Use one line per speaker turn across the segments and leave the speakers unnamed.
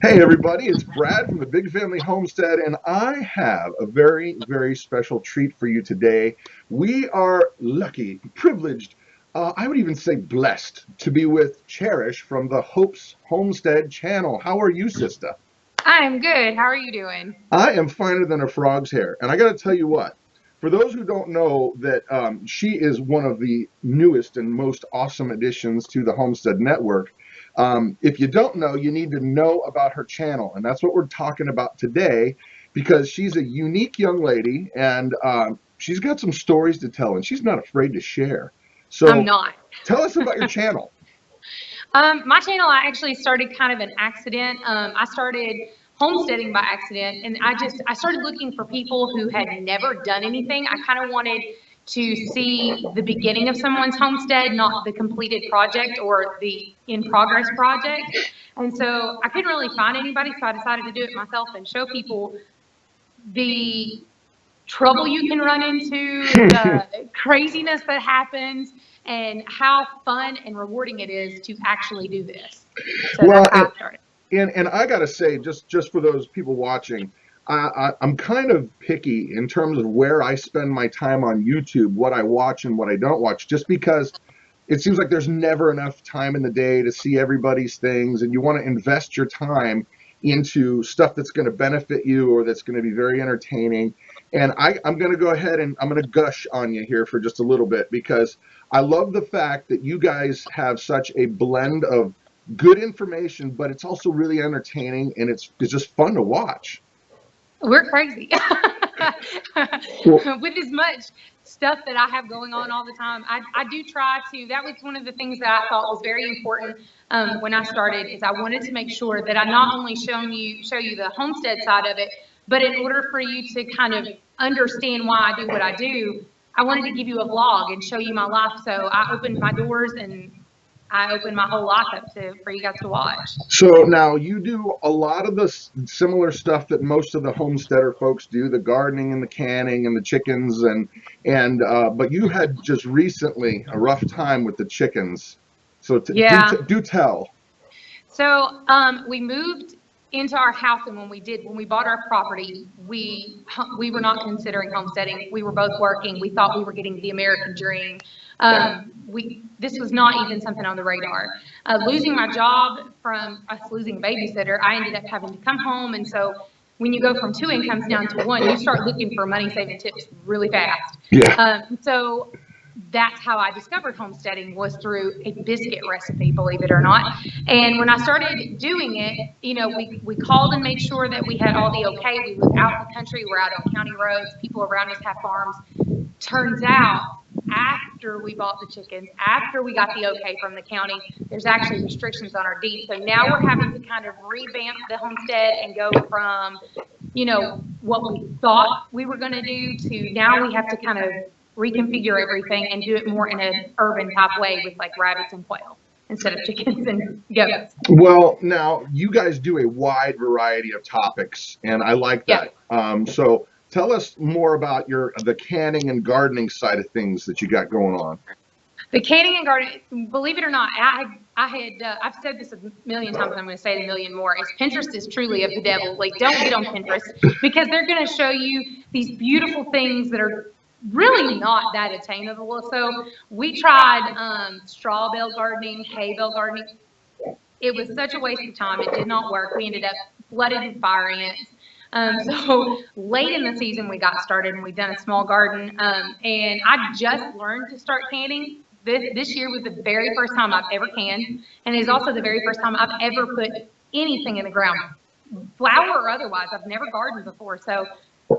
Hey everybody, it's Brad from the Big Family Homestead, and I have a very, very special treat for you today. We are lucky, privileged, I would even say blessed to be with Cherish from the Hope's Homestead channel. How are you, sister?
I'm good. How are you doing?
I am finer than a frog's hair. And I got to tell you what, for those who don't know that she is one of the newest and most awesome additions to the Homestead Network. If you don't know, you need to know about her channel. And that's what we're talking about today because she's a unique young lady and she's got some stories to tell and she's not afraid to share.
I'm
So
not.
tell us about your channel.
My channel, I actually started kind of an accident. I started homesteading by accident, and I started looking for people who had never done anything. I kind of wanted to see the beginning of someone's homestead, not the completed project or the in progress project. And so I couldn't really find anybody, so I decided to do it myself and show people the trouble you can run into, the craziness that happens, and how fun and rewarding it is to actually do this. So
Well,
that's how I started.
and I gotta say, just for those people watching, I'm kind of picky in terms of where I spend my time on YouTube, what I watch and what I don't watch, just because it seems like there's never enough time in the day to see everybody's things, and you want to invest your time into stuff that's going to benefit you or that's going to be very entertaining. And I'm going to go ahead and I'm going to gush on you here for just a little bit because I love the fact that you guys have such a blend of good information, but it's also really entertaining and it's just fun to watch.
We're crazy.
Well,
With as much stuff that I have going on all the time, I do try to. That was one of the things that I thought was very important when I started. Is I wanted to make sure that I not only show you the homestead side of it, but in order for you to kind of understand why I do what I do, I wanted to give you a vlog and show you my life. So I opened my doors and I opened my whole life up to for you guys to watch.
so now you do a lot of the similar stuff that most of the homesteader folks do, the gardening and the canning and the chickens and but you had just recently a rough time with the chickens. So
Yeah.
do tell.
So we moved into our house, and when we bought our property, we were not considering homesteading. We were both working. We thought we were getting the American dream. We This was not even something on the radar. Losing my job from us losing a babysitter, I ended up having to come home, and so when you go from two incomes down to one, you start looking for money saving tips really fast.
Yeah.
So that's how I discovered homesteading, was through a biscuit recipe, believe it or not. And when I started doing it, we called and made sure that we had all the okay. We live out in the country. We're out on county roads. People around us have farms. Turns out, after we bought the chickens, after we got the okay from the county, there's actually restrictions on our deed. So now we're having to kind of revamp the homestead and go from, what we thought we were going to do to now we have to kind of reconfigure everything and do it more in an urban type way with like rabbits and quail instead of chickens and goats.
Well, now you guys do a wide variety of topics, and I like
Yeah.
that. So tell us more about the canning and gardening side of things that you got going on.
The canning and gardening, believe it or not, I've said this a million times, and I'm going to say it a million more, is Pinterest is truly of the devil. Like, don't get on Pinterest because they're going to show you these beautiful things that are really not that attainable. So we tried straw bale gardening, hay bale gardening. It was such a waste of time. It did not work. We ended up flooded in fire ants. So late in the season, we got started and we've done a small garden. And I just learned to start canning. This year was the very first time I've ever canned. And it's also the very first time I've ever put anything in the ground, flower or otherwise. I've never gardened before. So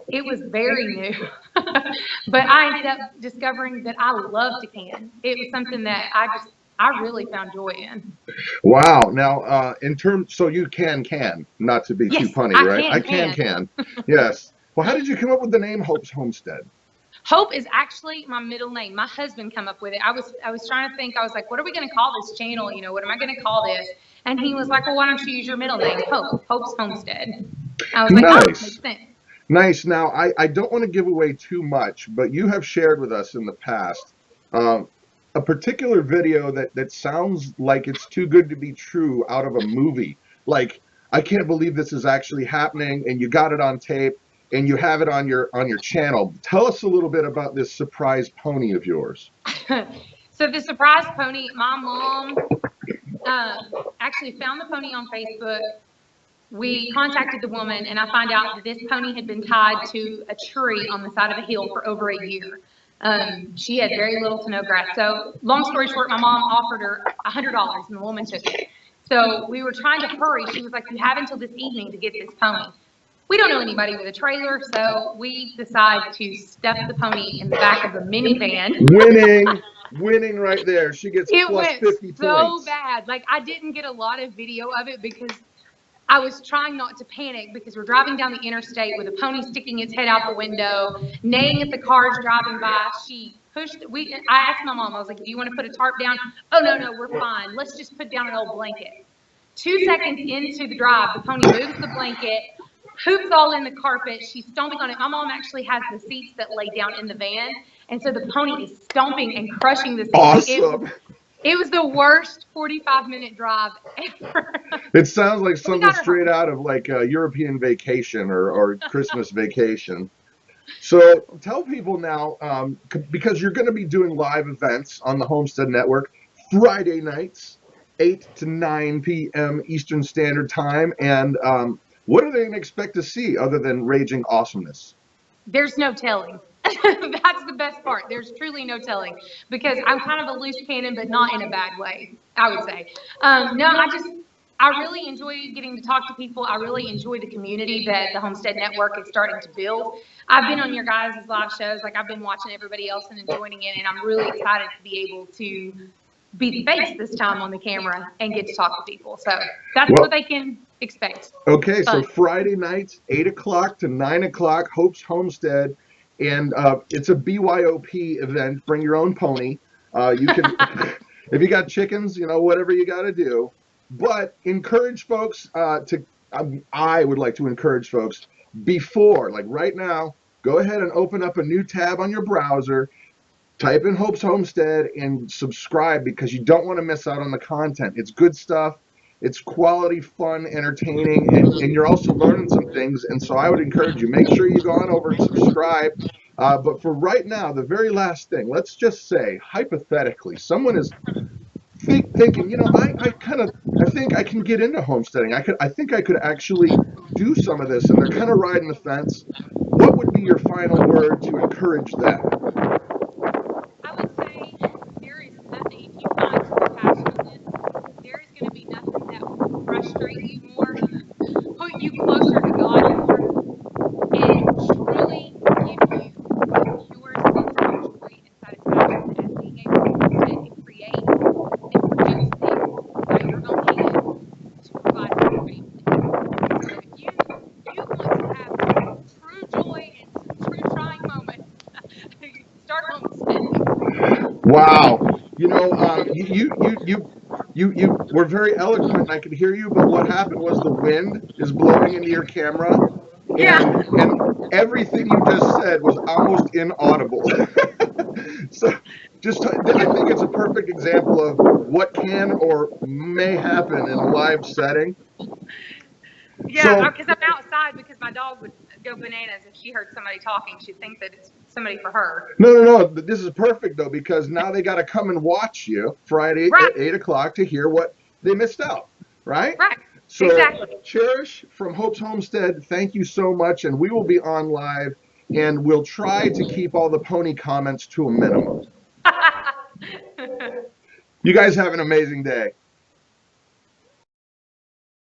it was very new. But I ended up discovering that I love to can. It was something that I really found joy in.
Wow. Now, in terms, so you not to be too
Yes,
punny,
I
right? I
can.
can. Yes. Well, how did you come up with the name Hope's Homestead?
Hope is actually my middle name. My husband came up with it. I was trying to think. I was like, what are we going to call this channel? What am I going to call this? And he was like, well, why don't you use your middle name, Hope? Hope's Homestead. I was like, oh,
Nice.
makes sense.
Nice. Now, I don't want to give away too much, but you have shared with us in the past um, a particular video that sounds like it's too good to be true out of a movie. Like, I can't believe this is actually happening, and you got it on tape, and you have it on your channel. Tell us a little bit about this surprise pony of yours.
So the surprise pony, my mom actually found the pony on Facebook. We contacted the woman, and I find out that this pony had been tied to a tree on the side of a hill for over a year. She had very little to no grass. So long story short, my mom offered her $100, and the woman took it. So we were trying to hurry. She was like, you have until this evening to get this pony. We don't know anybody with a trailer, so we decide to stuff the pony in the back of a minivan.
Winning right there. She gets plus 50
so
points.
Bad. Like, I didn't get a lot of video of it because I was trying not to panic, because we're driving down the interstate with a pony sticking its head out the window, neighing at the cars driving by. She pushed. I asked my mom, I was like, do you want to put a tarp down? Oh, no, we're fine. Let's just put down an old blanket. 2 seconds into the drive, the pony moves the blanket, hoops all in the carpet. She's stomping on it. My mom actually has the seats that lay down in the van, and so the pony is stomping and crushing the seats.
Awesome.
It was the worst 45-minute drive ever.
It sounds like something straight out of like a European vacation or Christmas vacation. So tell people now, because you're going to be doing live events on the Homestead Network Friday nights, 8 to 9 p.m. Eastern Standard Time. And what are they going to expect to see other than raging awesomeness?
There's no telling. That's the best part. There's truly no telling, because I'm kind of a loose cannon, but not in a bad way, I would say. No, I really enjoy getting to talk to people. I really enjoy the community that the Homestead Network is starting to build. I've been on your guys' live shows. Like, I've been watching everybody else and joining in, and I'm really excited to be able to be the face this time on the camera and get to talk to people. So that's what they can expect.
Okay, so Friday nights, 8 o'clock to 9 o'clock, Hope's Homestead. And it's a BYOP event. Bring your own pony. You can, if you got chickens, whatever you got to do. But encourage folks I would like to encourage folks before, like right now, go ahead and open up a new tab on your browser, type in Hope's Homestead, and subscribe, because you don't want to miss out on the content. It's good stuff. It's quality, fun, entertaining, and you're also learning some things. And so I would encourage you, make sure you go on over and subscribe. But for right now, the very last thing, let's just say, hypothetically, someone is thinking, I think I can get into homesteading. I think I could actually do some of this, and they're kind of riding the fence. What would be your final word to encourage them?
I would say there is nothing, if you find your passion in this, there is going to be nothing that will frustrate you more, put you closer to God more, and truly give you a pure sense of joy and satisfaction as being able to create and produce things by your own hands to provide for your family. So if you want to have true joy and some true trying moments, start homesteading.
Wow. You were very eloquent, and I could hear you, but what happened was the wind is blowing into your camera, and everything you just said was almost inaudible. So I think it's a perfect example of what can or may happen in a live setting.
Yeah, because I'm outside, because my dog would go bananas if she heard somebody talking. She'd think that it's somebody for her.
No. This is perfect, though, because now they got to come and watch you Friday at 8 o'clock to hear what they missed out, right?
Right.
So,
exactly.
Cherish from Hope's Homestead, thank you so much, and we will be on live, and we'll try to keep all the pony comments to a minimum. You guys have an amazing day.